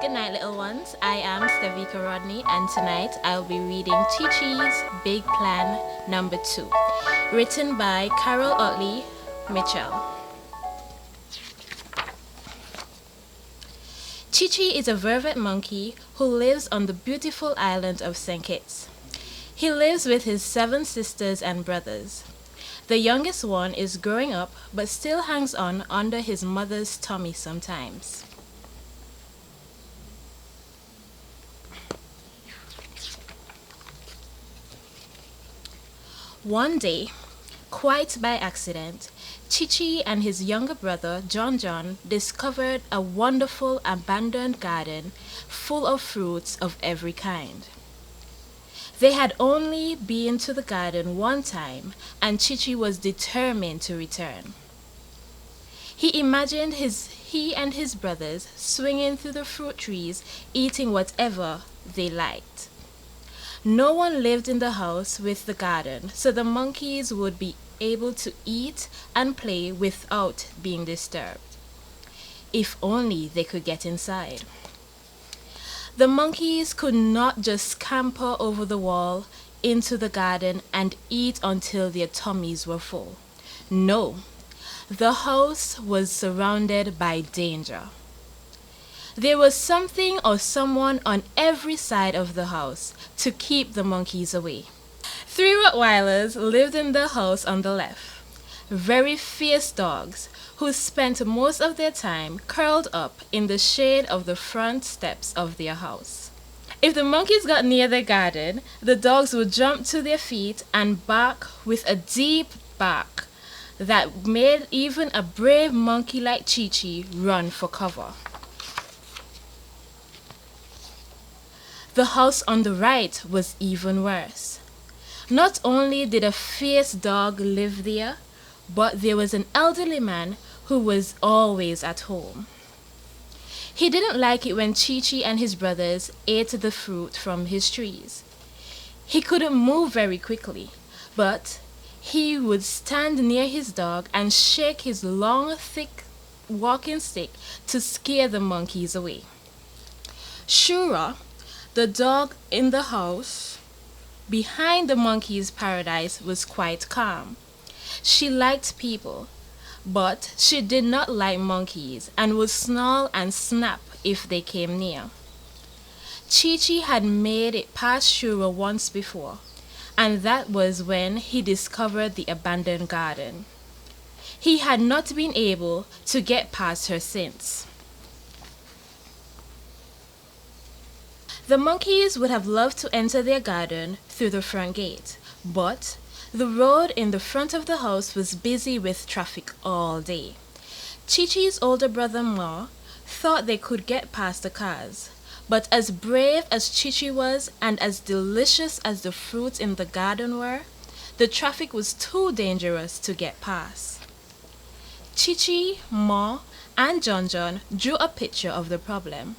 Good night, little ones. I am Stevika Rodney, and tonight I'll be reading Chee's Big Plan number 2, written by Carol Otley Mitchell. Chee is a vervet monkey who lives on the beautiful island of St. Kitts. He lives with his 7 sisters and brothers. The youngest one is growing up but still hangs on under his mother's tummy sometimes. One day, quite by accident, Chee and his younger brother John discovered a wonderful abandoned garden full of fruits of every kind. They had only been to the garden one time, and Chee was determined to return. He imagined he and his brothers swinging through the fruit trees, eating whatever they liked. No one lived in the house with the garden, so the monkeys would be able to eat and play without being disturbed. If only they could get inside. The monkeys could not just scamper over the wall into the garden and eat until their tummies were full. No, the house was surrounded by danger. There was something or someone on every side of the house to keep the monkeys away. 3 Rottweilers lived in the house on the left. Very fierce dogs who spent most of their time curled up in the shade of the front steps of their house. If the monkeys got near the garden, the dogs would jump to their feet and bark with a deep bark that made even a brave monkey like Chee run for cover. The house on the right was even worse. Not only did a fierce dog live there, but there was an elderly man who was always at home. He didn't like it when Chee and his brothers ate the fruit from his trees. He couldn't move very quickly, but he would stand near his dog and shake his long, thick walking stick to scare the monkeys away. Shura, the dog in the house behind the monkey's paradise, was quite calm. She liked people, but she did not like monkeys and would snarl and snap if they came near. Chee had made it past Shura once before, and that was when he discovered the abandoned garden. He had not been able to get past her since. The monkeys would have loved to enter their garden through the front gate, but the road in the front of the house was busy with traffic all day. Chee's older brother Ma thought they could get past the cars, but as brave as Chee was and as delicious as the fruits in the garden were, the traffic was too dangerous to get past. Chee, Ma, and John drew a picture of the problem.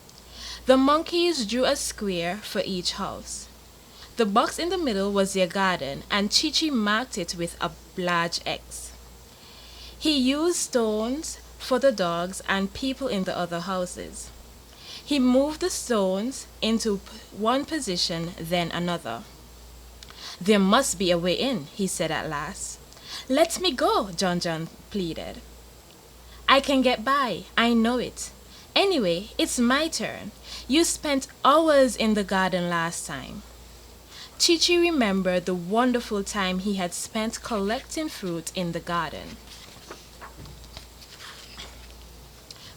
The monkeys drew a square for each house. The box in the middle was their garden, and Chee marked it with a large X. He used stones for the dogs and people in the other houses. He moved the stones into one position, then another. "There must be a way in," he said at last. "Let me go," John pleaded. "I can get by, I know it. Anyway, it's my turn. You spent hours in the garden last time." Chee remembered the wonderful time he had spent collecting fruit in the garden.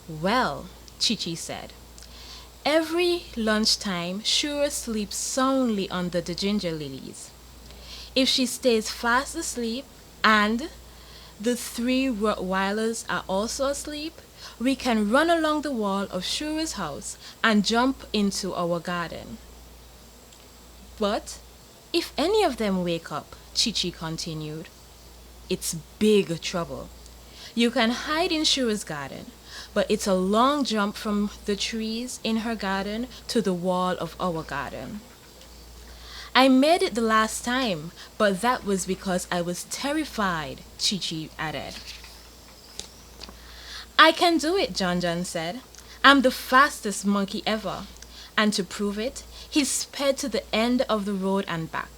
"Well," Chee said, "every lunchtime Shura sleeps soundly under the ginger lilies. If she stays fast asleep and the 3 Rottweilers are also asleep, we can run along the wall of Shura's house and jump into our garden. But if any of them wake up," Chee continued, "it's big trouble. You can hide in Shura's garden, but it's a long jump from the trees in her garden to the wall of our garden. I made it the last time, but that was because I was terrified," Chee added. "I can do it," John said. I'm the fastest monkey ever. And to prove it, he sped to the end of the road and back.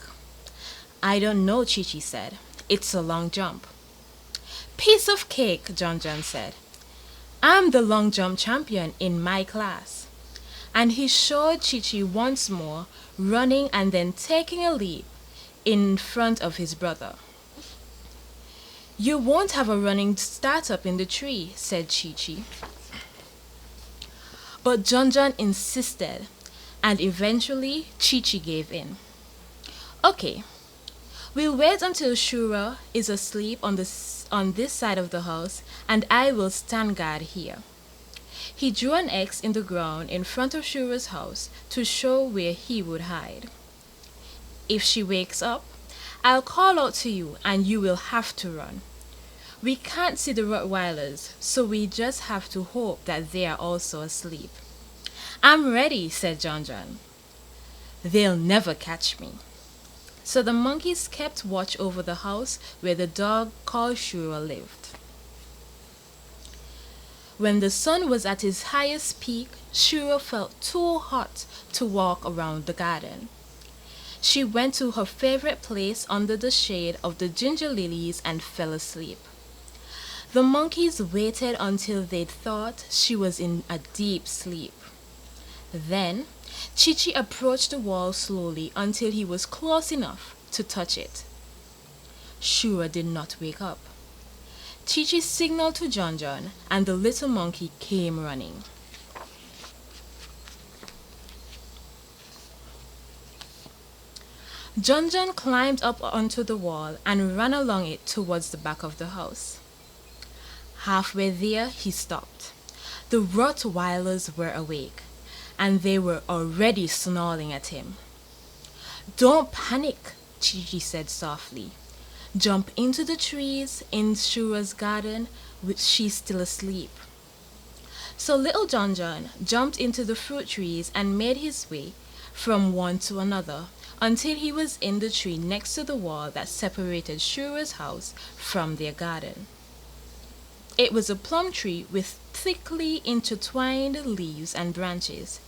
I don't know, Chee said. It's a long jump. Piece of cake, John said. I'm the long jump champion in my class. And he showed Chee once more, running and then taking a leap in front of his brother. You won't have a running startup in the tree, said Chee. But John insisted, and eventually Chee gave in. Okay, we'll wait until Shura is asleep on this side of the house, and I will stand guard here. He drew an X in the ground in front of Shura's house to show where he would hide. If she wakes up, I'll call out to you and you will have to run. We can't see the Rottweilers, so we just have to hope that they are also asleep. I'm ready, said John. They'll never catch me. So the monkeys kept watch over the house where the dog called Shura lived. When the sun was at its highest peak, Shura felt too hot to walk around the garden. She went to her favorite place under the shade of the ginger lilies and fell asleep. The monkeys waited until they thought she was in a deep sleep. Then, Chee approached the wall slowly until he was close enough to touch it. Shura did not wake up. Chee signaled to John, and the little monkey came running. John climbed up onto the wall and ran along it towards the back of the house. Halfway there, he stopped. The Rottweilers were awake, and they were already snarling at him. Don't panic, Chee said softly. Jump into the trees in Shura's garden, which she's still asleep. So little John jumped into the fruit trees and made his way from one to another until he was in the tree next to the wall that separated Shura's house from their garden. It was a plum tree with thickly intertwined leaves and branches,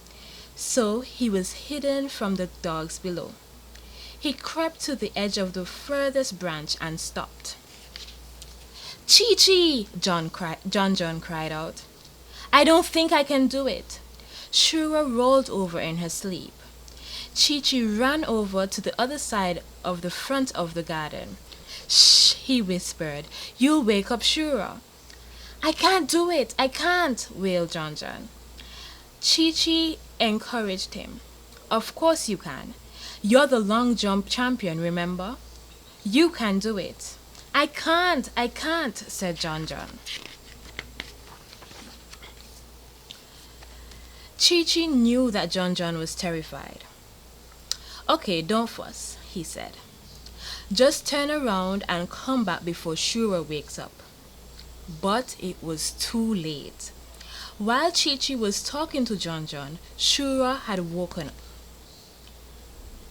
so he was hidden from the dogs below. He crept to the edge of the furthest branch and stopped. Chee! John cried out. I don't think I can do it. Shura rolled over in her sleep. Chee ran over to the other side of the front of the garden. Shh, he whispered. You'll wake up Shura. I can't do it, I can't, wailed John. Chee encouraged him. Of course you can. You're the long jump champion, remember? You can do it. I can't, said John. Chee knew that John was terrified. Okay, don't fuss, he said. Just turn around and come back before Shura wakes up. But it was too late. While Chee was talking to John, Shura had woken up.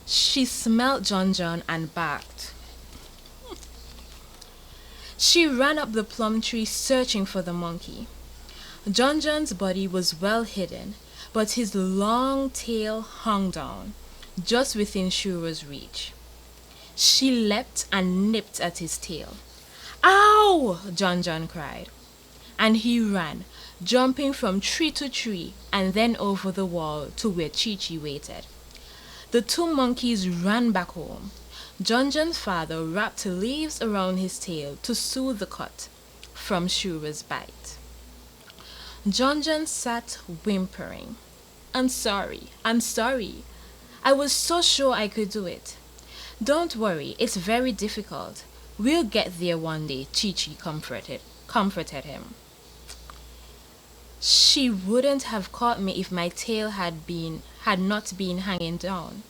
She smelled John and barked. She ran up the plum tree searching for the monkey. John's body was well hidden, but his long tail hung down, just within Shura's reach. She leapt and nipped at his tail. Ow! John cried. And he ran, jumping from tree to tree and then over the wall to where Chee waited. The two monkeys ran back home. John's father wrapped leaves around his tail to soothe the cut from Shura's bite. John sat whimpering. I'm sorry. I was so sure I could do it. Don't worry, it's very difficult. We'll get there one day, Chee comforted him. She wouldn't have caught me if my tail had not been hanging down.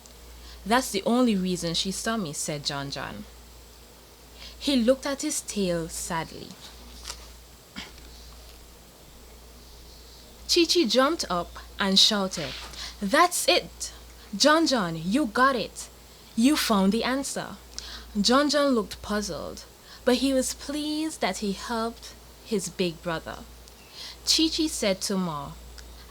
That's the only reason she saw me, said John. He looked at his tail sadly. Chee jumped up and shouted, That's it! John, you got it! You found the answer. John looked puzzled, but he was pleased that he helped his big brother. Chee said to Ma,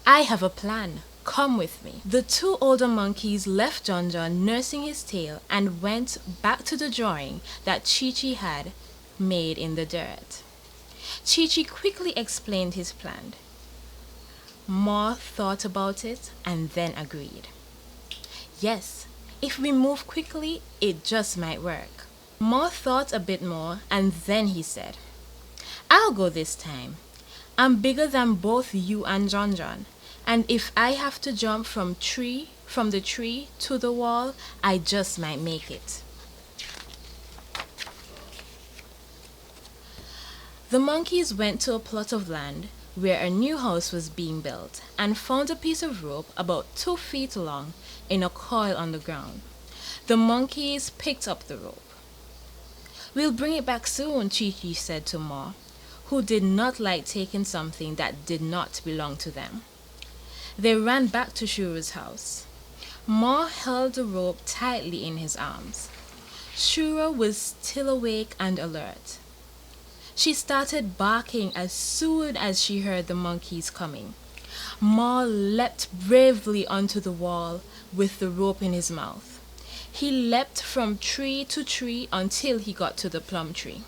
I have a plan. Come with me. The two older monkeys left John John nursing his tail and went back to the drawing that Chee had made in the dirt. Chee quickly explained his plan. Ma thought about it and then agreed. Yes, if we move quickly, it just might work. Ma thought a bit more and then he said, I'll go this time. I'm bigger than both you and John John, and if I have to jump from the tree to the wall, I just might make it. The monkeys went to a plot of land where a new house was being built and found a piece of rope about 2 feet long in a coil on the ground. The monkeys picked up the rope. We'll bring it back soon, Chee said to Ma, who did not like taking something that did not belong to them. They ran back to Shura's house. Ma held the rope tightly in his arms. Shura was still awake and alert. She started barking as soon as she heard the monkeys coming. Ma leapt bravely onto the wall with the rope in his mouth. He leapt from tree to tree until he got to the plum tree.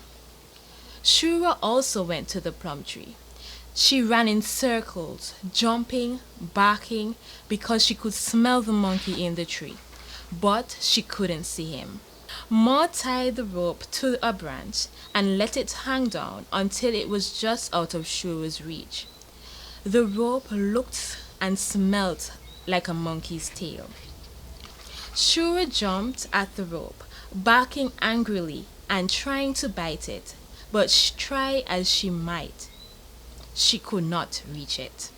Shura also went to the plum tree. She ran in circles, jumping, barking, because she could smell the monkey in the tree, but she couldn't see him. Ma tied the rope to a branch and let it hang down until it was just out of Shura's reach. The rope looked and smelled like a monkey's tail. Shura jumped at the rope, barking angrily and trying to bite it, but try as she might, she could not reach it.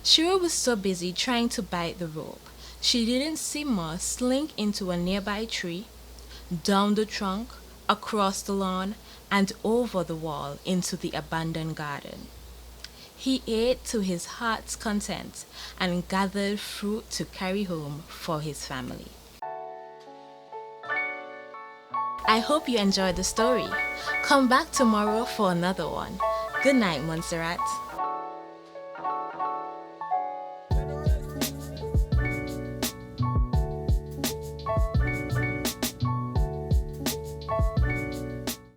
Shura was so busy trying to bite the rope, she didn't see Ma slink into a nearby tree, down the trunk, across the lawn, and over the wall into the abandoned garden. He ate to his heart's content and gathered fruit to carry home for his family. I hope you enjoyed the story. Come back tomorrow for another one. Good night, Montserrat.